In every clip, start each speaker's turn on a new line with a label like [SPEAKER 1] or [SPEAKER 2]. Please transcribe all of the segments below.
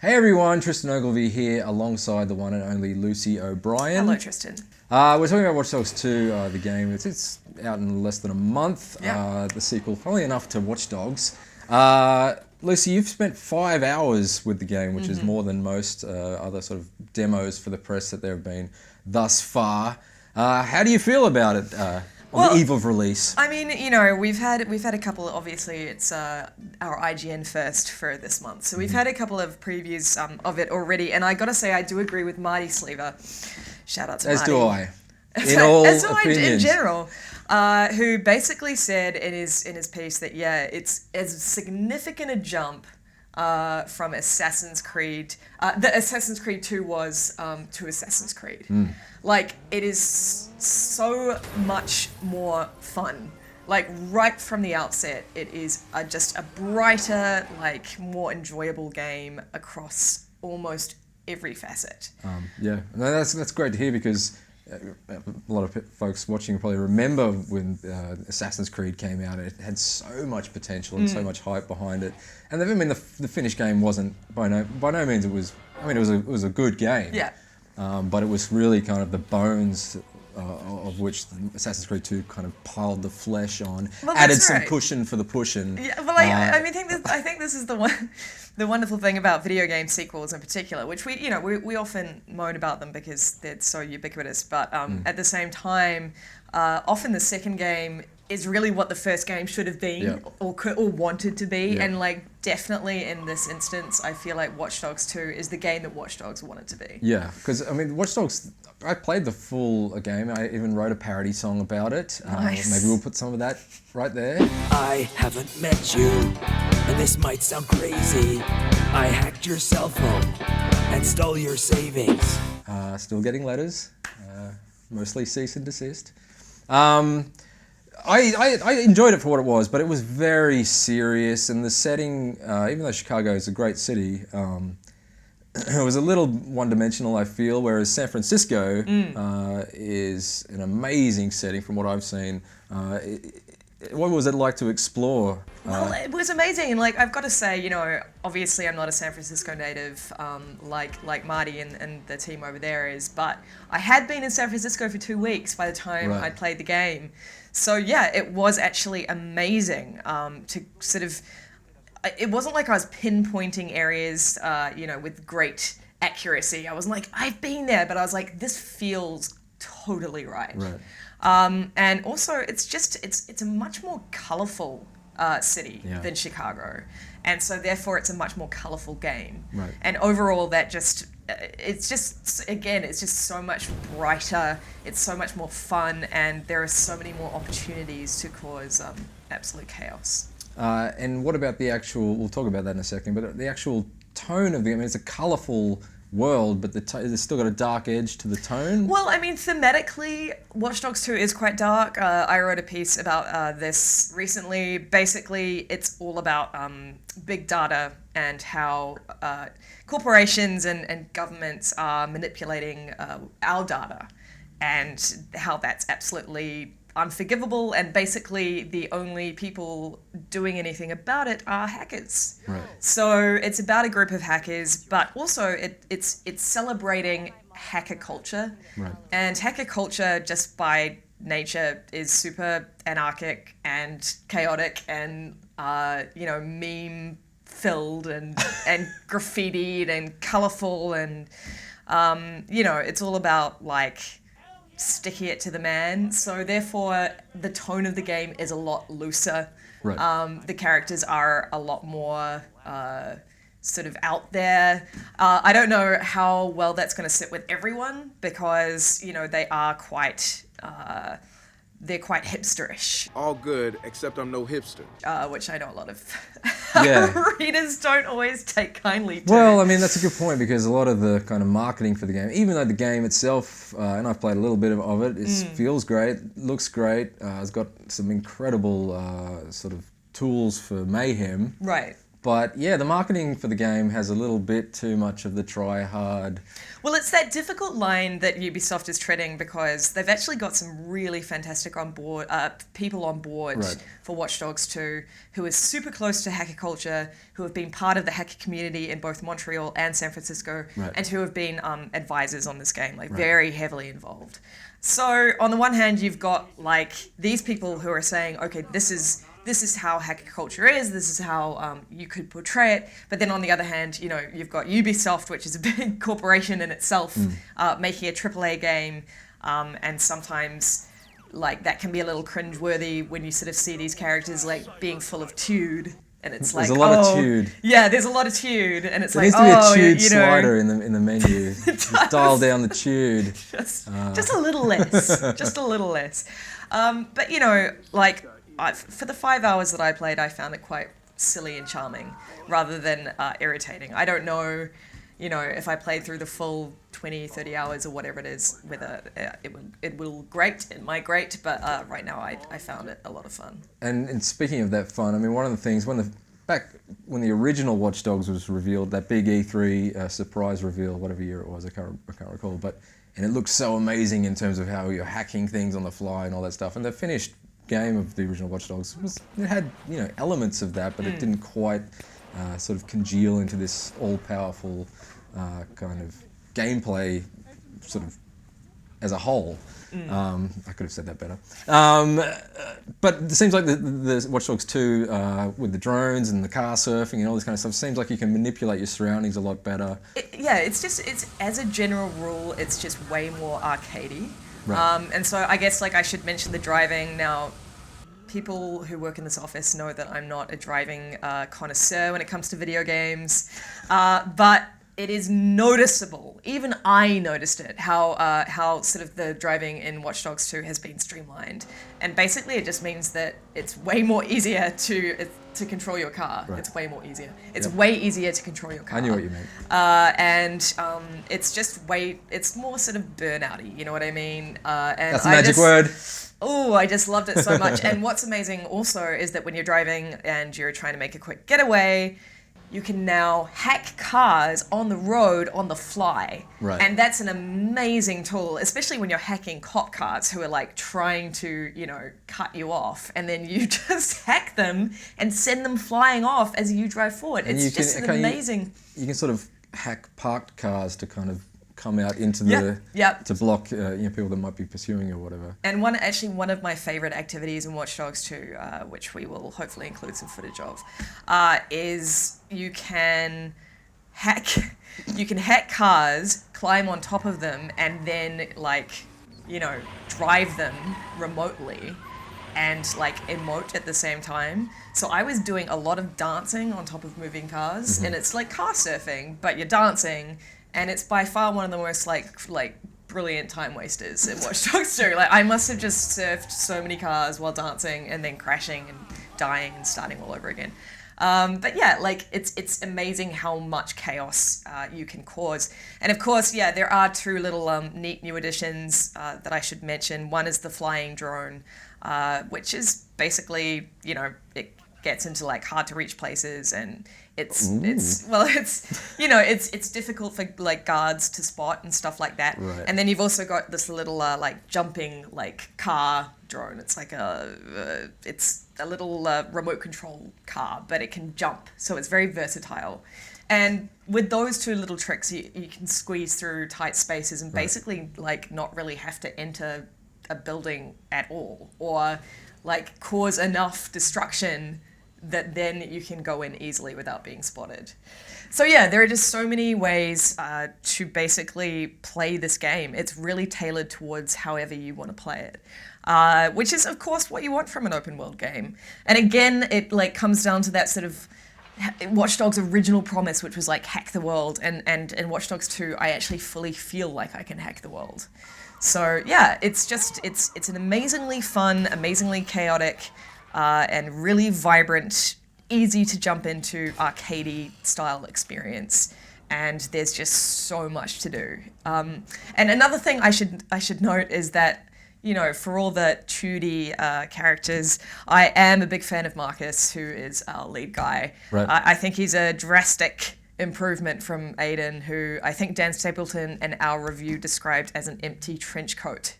[SPEAKER 1] Hey everyone, Tristan Ogilvie here alongside the one and only Lucy O'Brien.
[SPEAKER 2] Hello, Tristan.
[SPEAKER 1] We're talking about Watch Dogs 2, the game. It's out in less than a month.
[SPEAKER 2] Yeah.
[SPEAKER 1] The sequel, probably enough to Watch Dogs. Lucy, you've spent 5 hours with the game, which is more than most other sort of demos for the press that there have been thus far. How do you feel about it on the eve of release?
[SPEAKER 2] I mean, you know, we've had a couple. Obviously, it's our IGN first for this month, so we've had a couple of previews of it already. And I gotta say, I do agree with Marty Sleever. Shout out to Marty.
[SPEAKER 1] As do I. In all
[SPEAKER 2] As do I
[SPEAKER 1] opinions.
[SPEAKER 2] in general. Who basically said in his piece that it's as significant a jump from Assassin's Creed that Assassin's Creed 2 was to Assassin's Creed. Like, it is so much more fun. Like, right from the outset, it is just a brighter, like, more enjoyable game across almost every facet.
[SPEAKER 1] Yeah, no, that's great to hear because a lot of folks watching probably remember when Assassin's Creed came out. It had so much potential and so much hype behind it. And I mean, the finished game wasn't by no means it was. I mean, it was a good game.
[SPEAKER 2] Yeah.
[SPEAKER 1] But it was really kind of the bones of which Assassin's Creed 2 kind of piled the flesh on,
[SPEAKER 2] Well,
[SPEAKER 1] added
[SPEAKER 2] that's
[SPEAKER 1] some
[SPEAKER 2] right.
[SPEAKER 1] pushing for the pushing.
[SPEAKER 2] Yeah, well, I think this is the wonderful thing about video game sequels in particular, which we often moan about them because they're so ubiquitous. But at the same time, often the second game is really what the first game should have been or wanted to be, and like definitely in this instance, I feel like Watch Dogs 2 is the game that Watch Dogs wanted to be.
[SPEAKER 1] Yeah, because I mean, Watch Dogs. I played the full game. I even wrote a parody song about it.
[SPEAKER 2] Nice.
[SPEAKER 1] Maybe we'll put some of that right there.
[SPEAKER 3] I haven't met you, and this might sound crazy. I hacked your cell phone and stole your savings.
[SPEAKER 1] Still getting letters, mostly cease and desist. I enjoyed it for what it was, but it was very serious, and the setting, even though Chicago is a great city, it was a little one-dimensional, I feel, whereas San Francisco is an amazing setting from what I've seen. What was it like to explore?
[SPEAKER 2] Well, it was amazing, and like I've got to say, you know, obviously I'm not a San Francisco native, like Marty and the team over there is, but I had been in San Francisco for 2 weeks by the time I'd played the game. So yeah, it was actually amazing to sort of. It wasn't like I was pinpointing areas, with great accuracy. I wasn't like, I've been there, but I was like, this feels totally right. And also, it's a much more colourful city than Chicago, and so therefore it's a much more colourful game. And overall, it's just so much brighter. It's so much more fun, and there are so many more opportunities to cause absolute chaos.
[SPEAKER 1] And what about the actual, we'll talk about that in a second, but the actual tone of the game, it's a colourful world, but it's still got a dark edge to the tone.
[SPEAKER 2] Well, I mean, thematically, Watch Dogs 2 is quite dark. I wrote a piece about this recently. Basically, it's all about big data and how corporations and governments are manipulating our data, and how that's absolutely unforgivable, and basically the only people doing anything about it are hackers. So it's about a group of hackers, but also it's celebrating hacker culture. And hacker culture, just by nature, is super anarchic and chaotic and meme filled and graffitied and colorful, and it's all about like sticky it to the man. So therefore the tone of the game is a lot looser. The characters are a lot more sort of out there. I don't know how well that's going to sit with everyone, because they are quite they're quite hipsterish.
[SPEAKER 4] All good, except I'm no hipster.
[SPEAKER 2] Which I know a lot of
[SPEAKER 1] Yeah.
[SPEAKER 2] readers don't always take kindly to.
[SPEAKER 1] Well, I mean, that's a good point, because a lot of the kind of marketing for the game, even though the game itself, and I've played a little bit of it, feels great, looks great, it's got some incredible sort of tools for mayhem. But yeah, the marketing for the game has a little bit too much of the try hard.
[SPEAKER 2] Well, it's that difficult line that Ubisoft is treading because they've actually got some really fantastic people on board
[SPEAKER 1] Right.
[SPEAKER 2] for Watch Dogs 2 who are super close to hacker culture, who have been part of the hacker community in both Montreal and San Francisco,
[SPEAKER 1] Right.
[SPEAKER 2] and who have been advisors on this game, like very heavily involved. So on the one hand, you've got like these people who are saying, okay, this is how hacker culture is, this is how you could portray it. But then on the other hand, you know, you've got Ubisoft, which is a big corporation in itself, making a AAA game, and sometimes like that can be a little cringeworthy when you sort of see these characters like being full of tude. And it's like,
[SPEAKER 1] There's a lot of tude.
[SPEAKER 2] Yeah, there's a lot of tude, and it's
[SPEAKER 1] There
[SPEAKER 2] like,
[SPEAKER 1] needs to be a
[SPEAKER 2] oh,
[SPEAKER 1] tude
[SPEAKER 2] you know,
[SPEAKER 1] slider in the menu. Just dial down the tude.
[SPEAKER 2] just a little less, just a little less. But you know, like for the 5 hours that I played, I found it quite silly and charming, rather than irritating. I don't know, you know, if I played through the full 20, 30 hours or whatever it is, whether it will grate, it might grate, but right now I found it a lot of fun.
[SPEAKER 1] And speaking of that fun, I mean, one of the things back when the original Watch Dogs was revealed, that big E3 surprise reveal, whatever year it was, I can't recall, and it looked so amazing in terms of how you're hacking things on the fly and all that stuff. And the finished game of the original Watch Dogs it had, you know, elements of that, but it didn't quite sort of congeal into this all-powerful kind of gameplay sort of as a whole. I could have said that better. But it seems like the Watch Dogs 2 with the drones and the car surfing and all this kind of stuff, seems like you can manipulate your surroundings a lot better.
[SPEAKER 2] It's as a general rule, it's just way more arcadey.
[SPEAKER 1] Right.
[SPEAKER 2] And so I guess like I should mention the driving. Now, people who work in this office know that I'm not a driving connoisseur when it comes to video games, but it is noticeable. Even I noticed it, how sort of the driving in Watch Dogs 2 has been streamlined. And basically it just means that it's way more easier to control your car.
[SPEAKER 1] Right.
[SPEAKER 2] It's way more easier. It's way easier to control your car.
[SPEAKER 1] I knew what you meant.
[SPEAKER 2] It's just it's more sort of burnouty, you know what I mean? And
[SPEAKER 1] That's a magic word.
[SPEAKER 2] Oh, I just loved it so much. And what's amazing also is that when you're driving and you're trying to make a quick getaway, you can now hack cars on the road on the fly.
[SPEAKER 1] Right.
[SPEAKER 2] And that's an amazing tool, especially when you're hacking cop cars who are like trying to, you know, cut you off. And then you just hack them and send them flying off as you drive forward.
[SPEAKER 1] And
[SPEAKER 2] it's just amazing.
[SPEAKER 1] You can sort of hack parked cars to kind of come out into to block you know, people that might be pursuing or whatever.
[SPEAKER 2] And one of my favorite activities in Watch Dogs 2, which we will hopefully include some footage of, is you can hack cars, climb on top of them, and then like, you know, drive them remotely and like emote at the same time. So I was doing a lot of dancing on top of moving cars, and it's like car surfing, but you're dancing. And it's by far one of the most like brilliant time wasters in Watch Dogs 2. Like I must have just surfed so many cars while dancing and then crashing and dying and starting all over again. But yeah, like it's amazing how much chaos you can cause. And of course, yeah, there are two little neat new additions that I should mention. One is the flying drone, which is basically, you know, it gets into like hard to reach places, and it's you know, it's difficult for like guards to spot and stuff like that.
[SPEAKER 1] Right.
[SPEAKER 2] And then you've also got this little like jumping like car drone. It's like it's a little remote control car, but it can jump, so it's very versatile. And with those two little tricks, you can squeeze through tight spaces and basically like not really have to enter a building at all, or like cause enough destruction that then you can go in easily without being spotted. So yeah, there are just so many ways to basically play this game. It's really tailored towards however you want to play it, which is of course what you want from an open world game. And again, it like comes down to that sort of Watch Dogs' original promise, which was like hack the world, and in Watch Dogs 2, I actually fully feel like I can hack the world. So yeah, it's an amazingly fun, amazingly chaotic, and really vibrant, easy to jump into arcadey style experience. And there's just so much to do. And another thing I should note is that you know, for all the 2D characters, I am a big fan of Marcus, who is our lead guy.
[SPEAKER 1] Right.
[SPEAKER 2] I think he's a drastic improvement from Aiden, who I think Dan Stapleton in our review described as an empty trench coat.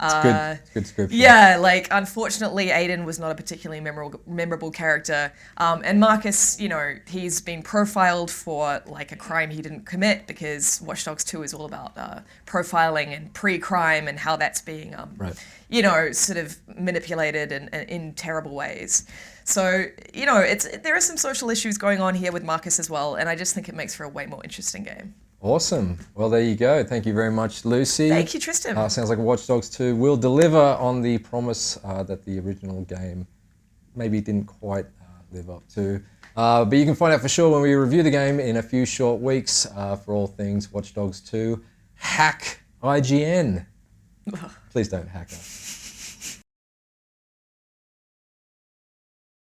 [SPEAKER 1] It's good. It's good description.
[SPEAKER 2] Yeah, like unfortunately, Aiden was not a particularly memorable character, and Marcus, you know, he's been profiled for like a crime he didn't commit because Watch Dogs 2 is all about profiling and pre-crime and how that's being,
[SPEAKER 1] Right.
[SPEAKER 2] you know, sort of manipulated and in terrible ways. So, you know, there are some social issues going on here with Marcus as well, and I just think it makes for a way more interesting game.
[SPEAKER 1] Awesome. Well, there you go. Thank you very much, Lucy.
[SPEAKER 2] Thank you, Tristan.
[SPEAKER 1] Sounds like Watch Dogs 2 will deliver on the promise that the original game maybe didn't quite live up to. But you can find out for sure when we review the game in a few short weeks. For all things Watch Dogs 2, hack IGN. Please don't hack us.